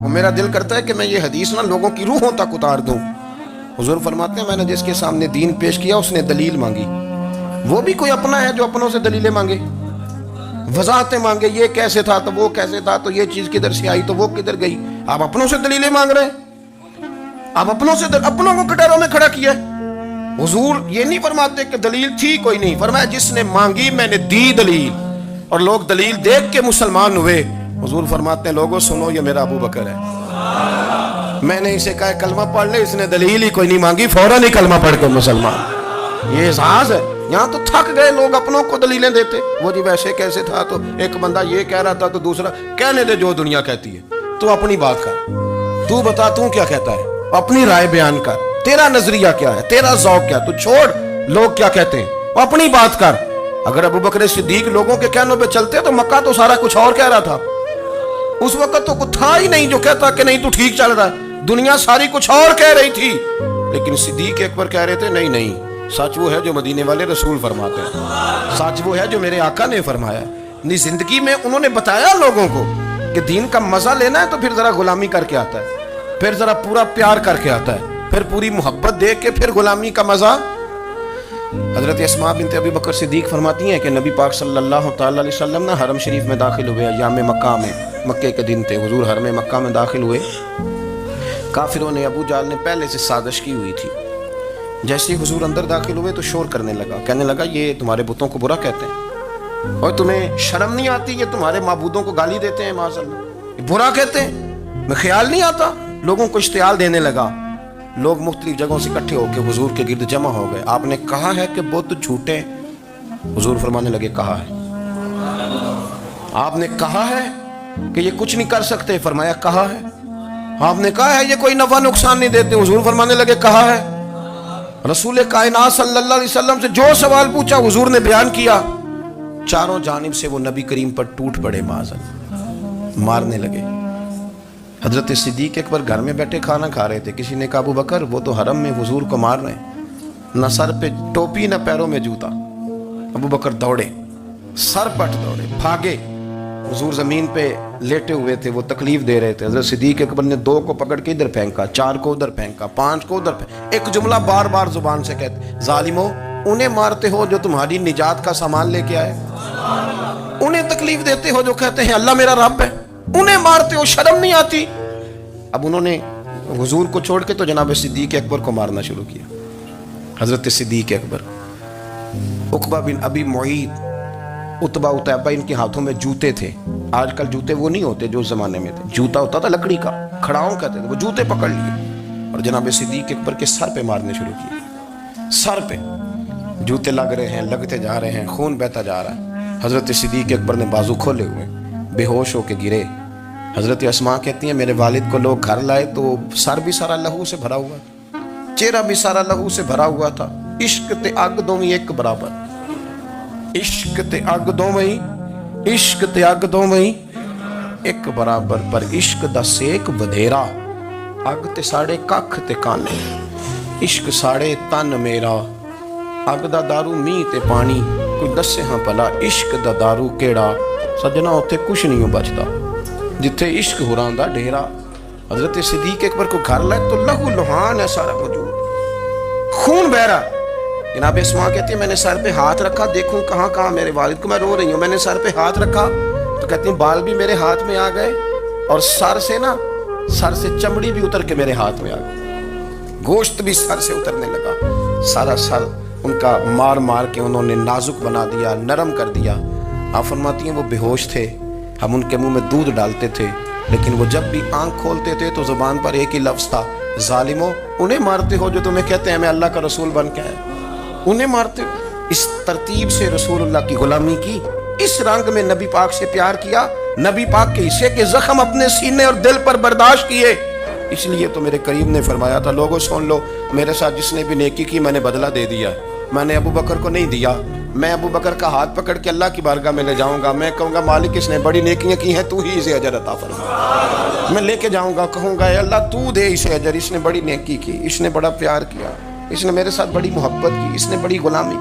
اور میرا دل کرتا ہے کہ میں یہ حدیث نہ لوگوں کی روحوں تک اتار دوں۔ حضور فرماتے ہیں میں نے جس کے سامنے دین پیش کیا اس نے دلیل مانگی، وہ بھی کوئی اپنا ہے جو اپنوں سے دلیلیں مانگے، وضاحتیں مانگے، یہ کیسے تھا تو وہ کیسے تھا تو یہ چیز کدھر سے آئی تو وہ کدھر گئی۔ آپ اپنوں سے دلیلیں مانگ رہے ہیں، آپ اپنوں کو کٹاروں میں کھڑا کیا ہے۔ حضور یہ نہیں فرماتے کہ دلیل تھی کوئی نہیں، فرمایا جس نے مانگی میں نے دی دلیل، اور لوگ دلیل دیکھ کے مسلمان ہوئے۔ حضور فرماتے ہیں لوگوں سنو یہ میرا ابو بکر ہے، میں نے اسے کہا کلمہ پڑھ لے، اس نے دلیل ہی کوئی نہیں مانگی، فوراً ہی کلمہ پڑھ کے مسلمان۔ یہ احساس ہے، یہاں تو تھک گئے لوگ اپنوں کو دلیلیں دیتے، وہ جی ویسے کیسے تھا تو ایک بندہ یہ کہہ رہا تھا تو دوسرا کہنے دے جو دنیا کہتی ہے، تو اپنی بات کر، تو بتا تو کیا کہتا ہے، اپنی رائے بیان کر، تیرا نظریہ کیا ہے، تیرا ذوق کیا، تو چھوڑ لوگ کیا کہتے ہیں، اپنی بات کر۔ اگر ابو بکر صدیق لوگوں کے کہنوں پہ چلتے تو مکہ تو سارا کچھ اور کہہ رہا تھا، اس وقت تو کچھ تھا ہی نہیں جو کہتا کہ نہیں تو ٹھیک چل رہا ہے، دنیا ساری کچھ اور کہہ رہی تھی، لیکن صدیق اکبر کہہ رہے تھے نہیں نہیں، سچ وہ ہے جو مدینے والے رسول فرماتے ہیں، سچ وہ ہے جو میرے آقا نے فرمایا۔ اپنی زندگی میں انہوں نے بتایا لوگوں کو کہ دین کا مزہ لینا ہے تو پھر ذرا غلامی کر کے آتا ہے، پھر ذرا پورا پیار کر کے آتا ہے، پھر پوری محبت دے کے پھر غلامی کا مزہ۔ حضرت اسماء بنت ابی بکر صدیق فرماتی ہیں کہ نبی پاک صلی اللہ تعالی علیہ وسلم نہ حرم شریف میں داخل ہوئے، ایام مکہ میں، مکے کے دن تھے، حضور حرم مکہ میں داخل ہوئے، کافروں نے، ابو جہل نے پہلے سے سازش کی ہوئی تھی۔ جیسے ہی حضور اندر داخل ہوئے تو شور کرنے لگا، کہنے لگا یہ تمہارے بتوں کو برا کہتے ہیں اور تمہیں شرم نہیں آتی، یہ تمہارے معبودوں کو گالی دیتے ہیں، معاذ اللہ یہ برا کہتے ہیں، میں خیال نہیں آتا۔ لوگوں کو اشتعال دینے لگا، لوگ مختلف جگہوں سے اکٹھے ہو کے حضور کے گرد جمع ہو گئے۔ آپ نے کہا ہے کہ بت جھوٹے، حضور فرمانے لگے کہا ہے۔ آپ نے کہا ہے کہ یہ کچھ نہیں کر سکتے، فرمایا کہا ہے۔ آپ نے کہا ہے یہ کوئی نفع نقصان نہیں دیتے، حضور فرمانے لگے کہا ہے۔ رسول کائنات صلی اللہ علیہ وسلم سے جو سوال پوچھا حضور نے بیان کیا، چاروں جانب سے وہ نبی کریم پر ٹوٹ پڑے، معاذ اللہ مارنے لگے۔ حضرت صدیق اکبر گھر میں بیٹھے کھانا کھا رہے تھے، کسی نے کہا ابو بکر وہ تو حرم میں حضور کو مار رہے ہیں، نہ سر پہ ٹوپی نہ پیروں میں جوتا۔ ابو بکر دوڑے، سر پٹ دوڑے، بھاگے۔ حضور زمین پہ لیٹے ہوئے تھے، وہ تکلیف دے رہے تھے۔ حضرت صدیق اکبر نے 2 کو پکڑ کے ادھر پھینکا، 4 کو ادھر پھینکا، 5 کو ادھر پھینکا، ایک جملہ بار بار زبان سے کہتے ظالمو انہیں مارتے ہو جو تمہاری نجات کا سامان لے کے آئے، انہیں تکلیف دیتے ہو جو کہتے ہیں اللہ میرا رب ہے، انہیں مارتے ہو، شرم نہیں آتی۔ اب انہوں نے حضور کو چھوڑ کے تو جناب صدیق اکبر کو مارنا شروع کیا۔ حضرت صدیق اکبر، عقبہ بن ابی معیط، عتبہ اتیبہ ان کے ہاتھوں میں جوتے تھے۔ آج کل جوتے وہ نہیں ہوتے جو اس زمانے میں تھے، جوتا ہوتا تھا لکڑی کا، کھڑاؤں کہتے تھے، وہ جوتے پکڑ لیے اور جناب صدیق اکبر کے سر پہ مارنے شروع کیے۔ سر پہ جوتے لگ رہے ہیں، لگتے جا رہے ہیں، خون بہتا جا رہا ہے۔ حضرت صدیق اکبر نے بازو کھولے ہوئے بے ہوش ہو کے گرے۔ حضرت اسماء کہتی ہیں میرے والد کو لوگ گھر لائے تو سر بھی سارا لہو سے بھرا ہوا تھا، چہرہ بھی سارا لہو سے بھرا ہوا تھا۔ عشق تے اگ دوویں ایک برابر، عشق تے اگ دوویں، عشق تے اگ دوویں ایک برابر، پر عشق دا سیک بدھیرا، اگ تے ساڑے ککھ تے کانے، عشق ساڑے تن میرا، اگ دا دارو می تے پانی، کوئی دسے ہاں پلا عشق دا دارو کیڑا، سجنا ہوتے کچھ نہیں ہو بچتا جتھے عشق حرام دا ڈیرا۔ حضرت صدیق اکبر کو گھر لائے تو لہو لہان ہے سارا وجود، خون بہ رہا۔ جناب اسماء کہتی ہے میں نے سر پہ ہاتھ رکھا، دیکھوں کہاں کہاں میرے والد کو، میں رو رہی ہوں، میں نے سر پہ ہاتھ رکھا تو کہتی ہیں بال بھی میرے ہاتھ میں آ گئے اور سر سے چمڑی بھی اتر کے میرے ہاتھ میں آ گئی، گوشت بھی سر سے اترنے لگا، سارا سر ان کا مار مار کے انہوں نے نازک بنا دیا، نرم کر دیا۔ آپ فرماتی ہیں وہ بے ہوش تھے، ہم ان کے منہ میں دودھ ڈالتے تھے، لیکن وہ جب بھی آنکھ کھولتے تھے تو زبان پر ایک ہی لفظ تھا ظالمو انہیں مارتے ہو جو تمہیں کہتے ہیں میں اللہ کا رسول بن کے آیا، انہیں مارتے ہو۔ اس ترتیب سے رسول اللہ کی غلامی کی، اس رنگ میں نبی پاک سے پیار کیا، نبی پاک کے حصے کے زخم اپنے سینے اور دل پر برداشت کیے۔ اس لیے تو میرے کریم نے فرمایا تھا لوگوں سن لو میرے ساتھ جس نے بھی نیکی کی میں نے بدلہ دے دیا، میں نے ابو بکر کو نہیں دیا، میں ابو بکر کا ہاتھ پکڑ کے اللہ کی بارگاہ میں لے جاؤں گا، میں کہوں گا مالک اس نے بڑی نیکیاں کی ہیں تو ہی اسے اجر عطا فرما، میں لے کے جاؤں گا، کہوں گا اے اللہ تو دے اسے اجر، اس نے بڑی نیکی کی، اس نے بڑا پیار کیا، اس نے میرے ساتھ بڑی محبت کی، اس نے بڑی غلامی